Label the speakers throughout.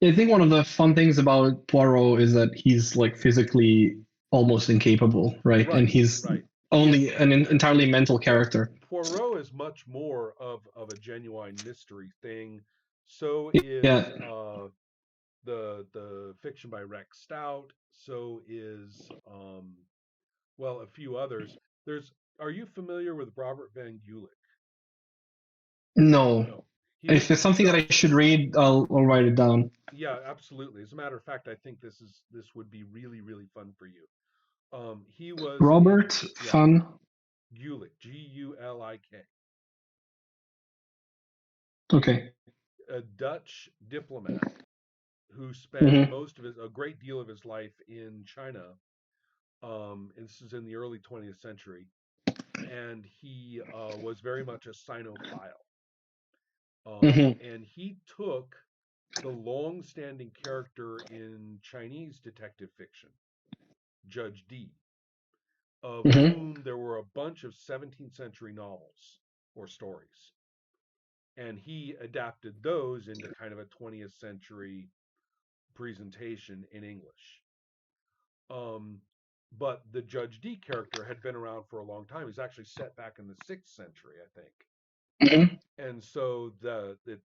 Speaker 1: I think one of the fun things about Poirot is that he's like physically almost incapable, right? And he's only an entirely mental character.
Speaker 2: Poirot is much more of a genuine mystery thing. So is the fiction by Rex Stout. So is well, a few others. Are you familiar with Robert Van Gulik?
Speaker 1: No. If it's something that I should read, I'll write it down.
Speaker 2: Yeah, absolutely. As a matter of fact, I think this would be really, really fun for you. He was
Speaker 1: Robert Fun
Speaker 2: Gulik, Gulik.
Speaker 1: Okay.
Speaker 2: A Dutch diplomat who spent a great deal of his life in China. This is in the early 20th century, and he was very much a Sinophile. And he took the long-standing character in Chinese detective fiction, Judge Dee, of whom there were a bunch of 17th century novels or stories. And he adapted those into kind of a 20th century presentation in English. But the Judge Dee character had been around for a long time. He's actually set back in the 6th century, I think. And so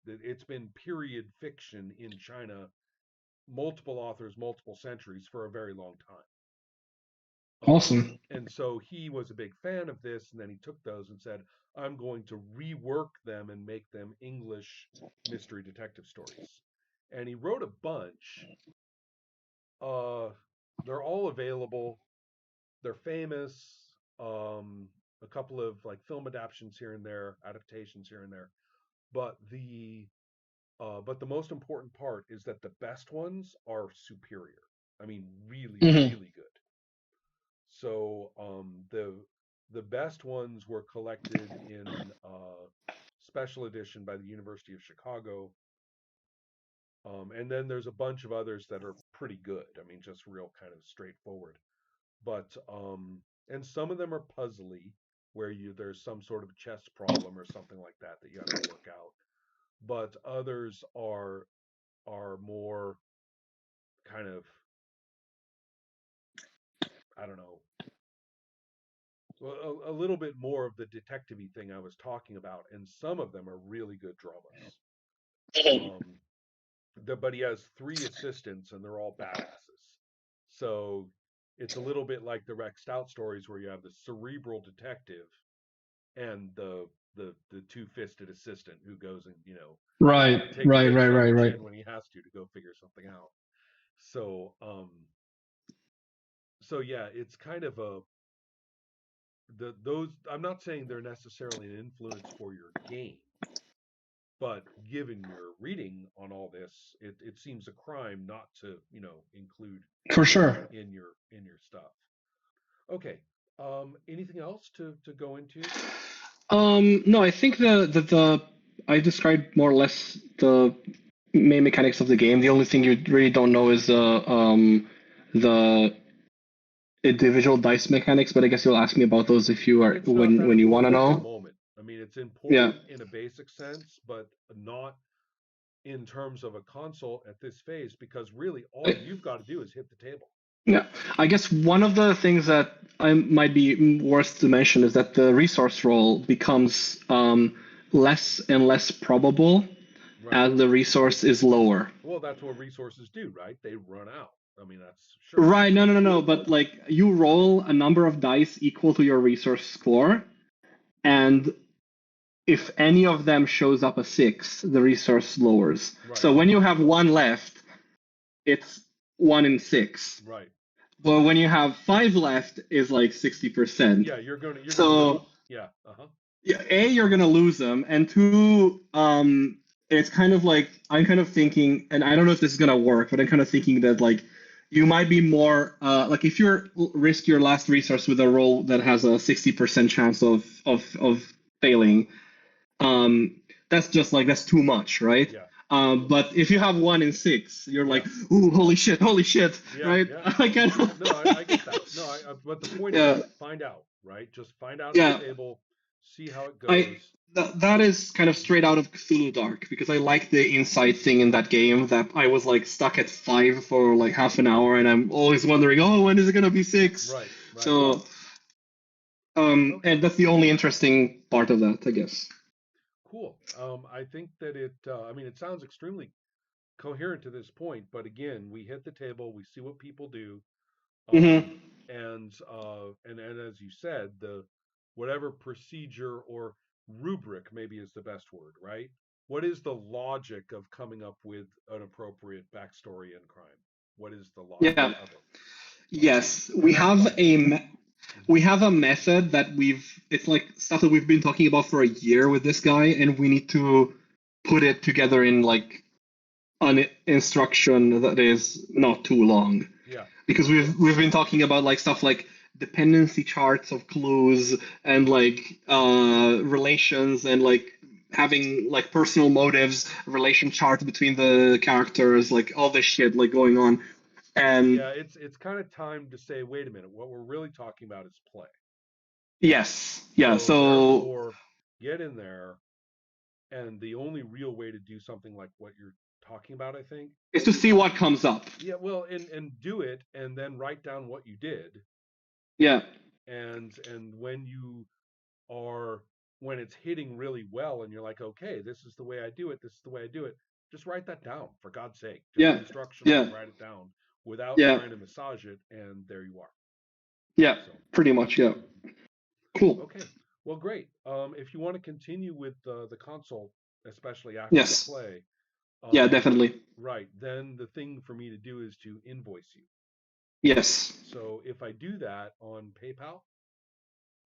Speaker 2: it's been period fiction in China, multiple authors, multiple centuries for a very long time.
Speaker 1: Awesome.
Speaker 2: And so he was a big fan of this, and then he took those and said, I'm going to rework them and make them English mystery detective stories. And he wrote a bunch. They're all available. They're famous. A couple of like film adaptations here and there, adaptations here and there. But the most important part is that the best ones are superior. I mean, really, really good. So the best ones were collected in special edition by the University of Chicago. And then there's a bunch of others that are pretty good. I mean, just real kind of straightforward. But and some of them are puzzly, where there's some sort of chess problem or something like that you have to work out. But others are more kind of, I don't know, a little bit more of the detective-y thing I was talking about, and some of them are really good dramas. But he has 3 assistants, and they're all badasses. So it's a little bit like the Rex Stout stories, where you have the cerebral detective and the two-fisted assistant who goes and
Speaker 1: right
Speaker 2: when he has to go figure something out. So yeah, it's kind of those. I'm not saying they're necessarily an influence for your game, but given your reading on all this, it seems a crime not to include
Speaker 1: for sure
Speaker 2: in your stuff. Okay. Anything else to go into?
Speaker 1: No, I think the I described more or less the main mechanics of the game. The only thing you really don't know is the individual dice mechanics, but I guess you'll ask me about those if you are when you want to know.
Speaker 2: Moment. I mean, it's important in a basic sense, but not in terms of a console at this phase, because really all you've got to do is hit the table.
Speaker 1: Yeah, I guess one of the things that might be worth to mention is that the resource roll becomes less and less probable as the resource is lower.
Speaker 2: Well, that's what resources do, right? They run out. I mean, that's sure.
Speaker 1: Right, no. But like you roll a number of dice equal to your resource score, and if any of them shows up a 6, the resource lowers. Right. So when you have 1 left, it's 1 in 6.
Speaker 2: Right.
Speaker 1: But when you have 5 left, is like 60%.
Speaker 2: Yeah, you're gonna.
Speaker 1: Yeah. Yeah. A, you're gonna lose them, and 2, it's kind of like I'm kind of thinking, and I don't know if this is gonna work, but I'm kind of thinking that like you might be more like if you risk your last resource with a roll that has a 60% chance of failing, that's just like that's too much, right?
Speaker 2: Yeah.
Speaker 1: But if you have 1 in 6, you're
Speaker 2: Yeah.
Speaker 1: like, ooh, holy shit,
Speaker 2: Yeah,
Speaker 1: right?
Speaker 2: yeah.
Speaker 1: I kind
Speaker 2: No, I get that. No, but the point is
Speaker 1: yeah,
Speaker 2: find out, right? Just find out at the
Speaker 1: yeah.
Speaker 2: table, see how it
Speaker 1: I
Speaker 2: goes.
Speaker 1: that is kind of straight out of Cthulhu Dark because I like the insight thing in that game that I was like stuck at 5 for like half an hour and I'm always wondering, oh, when is it gonna be 6?
Speaker 2: Right, right.
Speaker 1: So
Speaker 2: Okay,
Speaker 1: and that's the only interesting part of that, I guess.
Speaker 2: cool. I think that I mean, it sounds extremely coherent to this point, but again, we hit the table, we see what people do, um,
Speaker 1: Hmm.
Speaker 2: and as you said, the whatever procedure or rubric maybe is the best word, right? What is the logic of coming up with an appropriate backstory in crime? What is the logic
Speaker 1: Yeah.
Speaker 2: of it?
Speaker 1: Yes,
Speaker 2: And that's fun.
Speaker 1: we have a method that it's like stuff that we've been talking about for a year with this guy, and we need to put it together in like an instruction that is not too long.
Speaker 2: Yeah,
Speaker 1: Because we've been talking about like stuff like dependency charts of clues and like relations and like having like personal motives, relation charts between the characters, like all this shit like going on. And
Speaker 2: yeah. It's kind of time to say, wait a minute. What we're really talking about is play.
Speaker 1: yes, yeah.
Speaker 2: So
Speaker 1: So
Speaker 2: therefore, get in there, and the only real way to do something like what you're talking about, I think,
Speaker 1: it's to see what comes up.
Speaker 2: yeah, well, and do it, and then write down what you did,
Speaker 1: Yeah,
Speaker 2: and when you are when it's hitting really well, and you're like, okay, this is the way I do it, this is the way I do it. Just write that down, for God's sake. Just
Speaker 1: yeah,
Speaker 2: instructionally
Speaker 1: yeah,
Speaker 2: write it down without
Speaker 1: yeah,
Speaker 2: trying to massage it, and there you are.
Speaker 1: yeah.
Speaker 2: So
Speaker 1: Pretty much. Yeah. Cool.
Speaker 2: okay, well, great. If you want to continue with the console, especially after you
Speaker 1: Yes.
Speaker 2: play,
Speaker 1: Yeah.
Speaker 2: um,
Speaker 1: Definitely.
Speaker 2: right, then the thing for me to do is to invoice you.
Speaker 1: Yes.
Speaker 2: So if I do that on PayPal,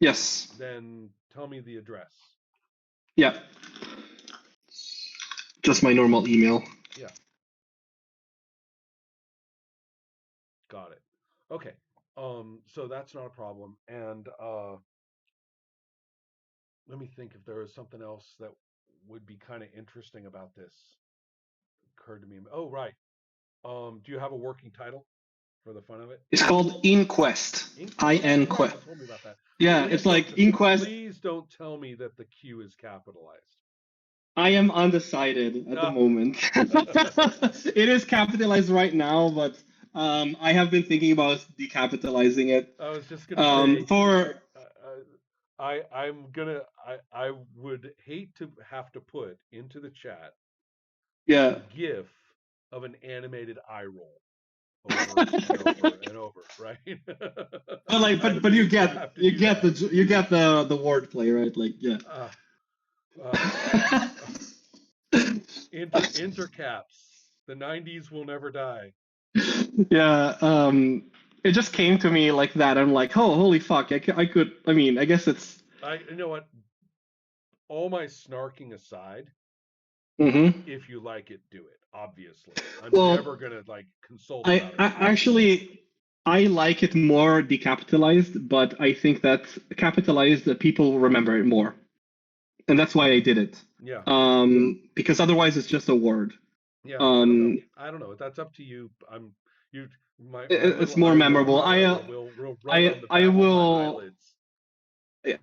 Speaker 1: Yes.
Speaker 2: then tell me the address.
Speaker 1: Yeah. Just my normal email.
Speaker 2: Yeah, got it. Okay. So that's not a problem. And let me think if there was something else that would be kind of interesting about this. Occurred to me. Oh, right. Do you have a working title for the fun of it?
Speaker 1: It's called Inquest. I
Speaker 2: Oh, that's
Speaker 1: N
Speaker 2: right.
Speaker 1: Quest.
Speaker 2: You told me about that.
Speaker 1: Yeah,
Speaker 2: Please
Speaker 1: it's
Speaker 2: don't
Speaker 1: like Inquest.
Speaker 2: please don't tell me that the Q is capitalized.
Speaker 1: I am undecided at the
Speaker 2: Ah.
Speaker 1: moment. It is capitalized right now, but I have been thinking about decapitalizing it.
Speaker 2: I was just gonna say,
Speaker 1: For
Speaker 2: I'm gonna I would hate to have to put into the chat
Speaker 1: yeah,
Speaker 2: a GIF of an animated eye roll over and over and over, right?
Speaker 1: but like,
Speaker 2: I
Speaker 1: but you
Speaker 2: hate to
Speaker 1: get
Speaker 2: have to do that.
Speaker 1: the wordplay, right? Like, yeah.
Speaker 2: Uh, uh, intercaps. The '90s will never die.
Speaker 1: Yeah, it just came to me like that. I'm like, oh, holy fuck! I could. I mean, I guess it's.
Speaker 2: You know what? All my snarking aside,
Speaker 1: Hmm.
Speaker 2: if you like it, do it. Obviously, I'm
Speaker 1: Well,
Speaker 2: never gonna like consult
Speaker 1: I,
Speaker 2: about it
Speaker 1: I
Speaker 2: with you.
Speaker 1: actually I like it more decapitalized, but I think that capitalized people remember it more, and that's why I did it.
Speaker 2: Yeah,
Speaker 1: Because otherwise it's just a word.
Speaker 2: yeah. I don't know.
Speaker 1: Um,
Speaker 2: I don't know. That's up to you. You. My
Speaker 1: it's
Speaker 2: little
Speaker 1: more
Speaker 2: eye roll
Speaker 1: memorable.
Speaker 2: timer will run on the
Speaker 1: I
Speaker 2: back of my
Speaker 1: will.
Speaker 2: eyelids.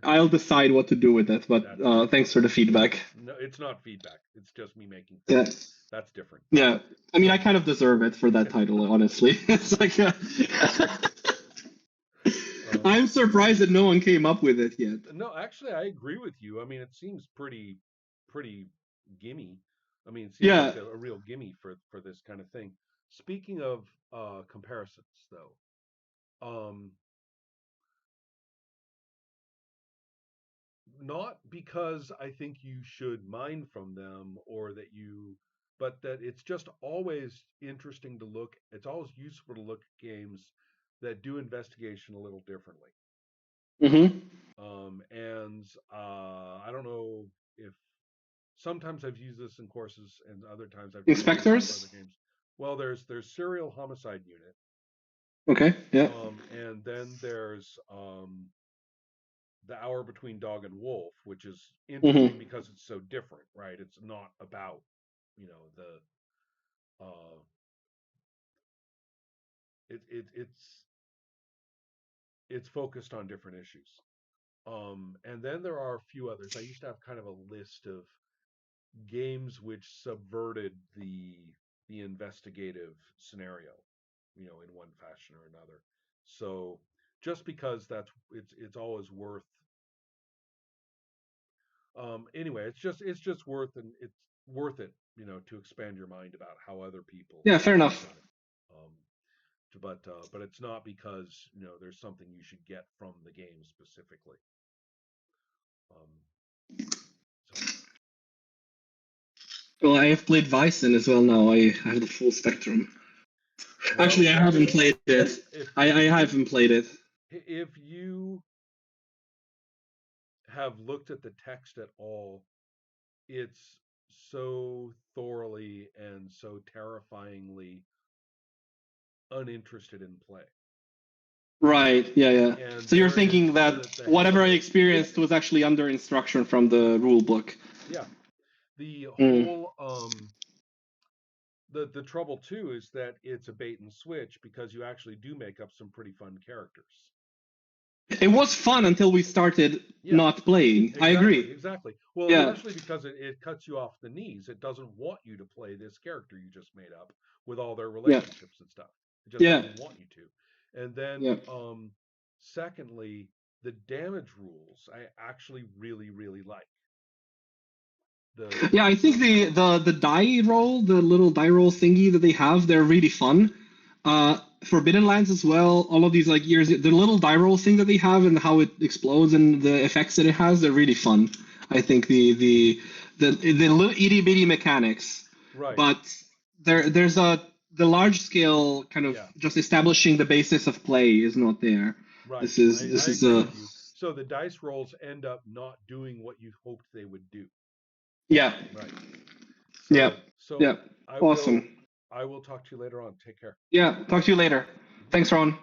Speaker 1: I'll decide what to do with it. But
Speaker 2: That's fine.
Speaker 1: thanks for the feedback.
Speaker 2: No, it's not feedback. It's just me making fun of
Speaker 1: Yeah.
Speaker 2: you. That's different.
Speaker 1: Yeah, I mean, I
Speaker 2: So,
Speaker 1: kind of deserve it for that title, honestly. It's like,
Speaker 2: um,
Speaker 1: I'm surprised that no one came up with it yet.
Speaker 2: no, actually, I agree with you. I mean, it seems pretty gimme. I mean, it seems
Speaker 1: Yeah,
Speaker 2: like a real gimme for this kind of thing. Speaking of comparisons, though, um, not because I think you should mine from them or that you, but that it's just always interesting to look. It's always useful to look at games that do investigation a little differently.
Speaker 1: hmm.
Speaker 2: And I don't know if sometimes I've used this in courses and other times I've tried to use it for other
Speaker 1: Inspectors.
Speaker 2: games. Well, there's serial homicide unit,
Speaker 1: Okay, yeah.
Speaker 2: and then there's the hour between dog and wolf, which is interesting
Speaker 1: Hmm.
Speaker 2: because it's so different, right? It's not about you know, uh, it's focused on different issues. And then there are a few others. I used to have kind of a list of games which subverted the investigative scenario, you know, in one fashion or another. So just because it's always worth anyway, it's just worth it, you know, to expand your mind about how other people
Speaker 1: Yeah, fair
Speaker 2: have
Speaker 1: enough.
Speaker 2: done it. But it's not because, you know, there's something you should get from the game specifically. Um, so
Speaker 1: Well, I have played Vicen as well now. I have the full spectrum.
Speaker 2: well,
Speaker 1: Actually, I
Speaker 2: that
Speaker 1: haven't
Speaker 2: is
Speaker 1: played it.
Speaker 2: if
Speaker 1: I haven't played it.
Speaker 2: if you have looked at the text at all, it's so thoroughly and so terrifyingly uninterested in play.
Speaker 1: Right, yeah, yeah.
Speaker 2: And
Speaker 1: So you're
Speaker 2: there is
Speaker 1: thinking
Speaker 2: so
Speaker 1: that
Speaker 2: that
Speaker 1: whatever I experienced was actually under instruction from the rule book.
Speaker 2: yeah, the
Speaker 1: Mm.
Speaker 2: whole the trouble too is that it's a bait and switch because you actually do make up some pretty fun characters.
Speaker 1: It was fun until we started
Speaker 2: Yeah,
Speaker 1: not playing. I
Speaker 2: exactly,
Speaker 1: agree.
Speaker 2: exactly. Well,
Speaker 1: Yeah,
Speaker 2: especially because it cuts you off the knees. It doesn't want you to play this character you just made up with all their
Speaker 1: yeah,
Speaker 2: relationships and stuff. It just
Speaker 1: yeah,
Speaker 2: doesn't want you to. And then,
Speaker 1: yeah.
Speaker 2: secondly, the damage rules I actually really, really like. The
Speaker 1: Yeah, I think the die roll, the little die roll thingy that they have, they're really fun. Forbidden Lands as well. All of these like years, the little die roll thing that they have and how it explodes and the effects that it has, they're really fun. I think the little itty bitty mechanics,
Speaker 2: right,
Speaker 1: but there's a the large scale kind of
Speaker 2: yeah,
Speaker 1: just establishing the basis of play is not there.
Speaker 2: right.
Speaker 1: This is
Speaker 2: I
Speaker 1: this is
Speaker 2: agree
Speaker 1: a
Speaker 2: with you. So the dice rolls end up not doing what you hoped they would do.
Speaker 1: yeah,
Speaker 2: Right.
Speaker 1: yeah,
Speaker 2: So
Speaker 1: yeah.
Speaker 2: I will
Speaker 1: Awesome.
Speaker 2: I will talk to you later on. Take care.
Speaker 1: Yeah, talk to you later.
Speaker 2: Mhm.
Speaker 1: Thanks, Ron.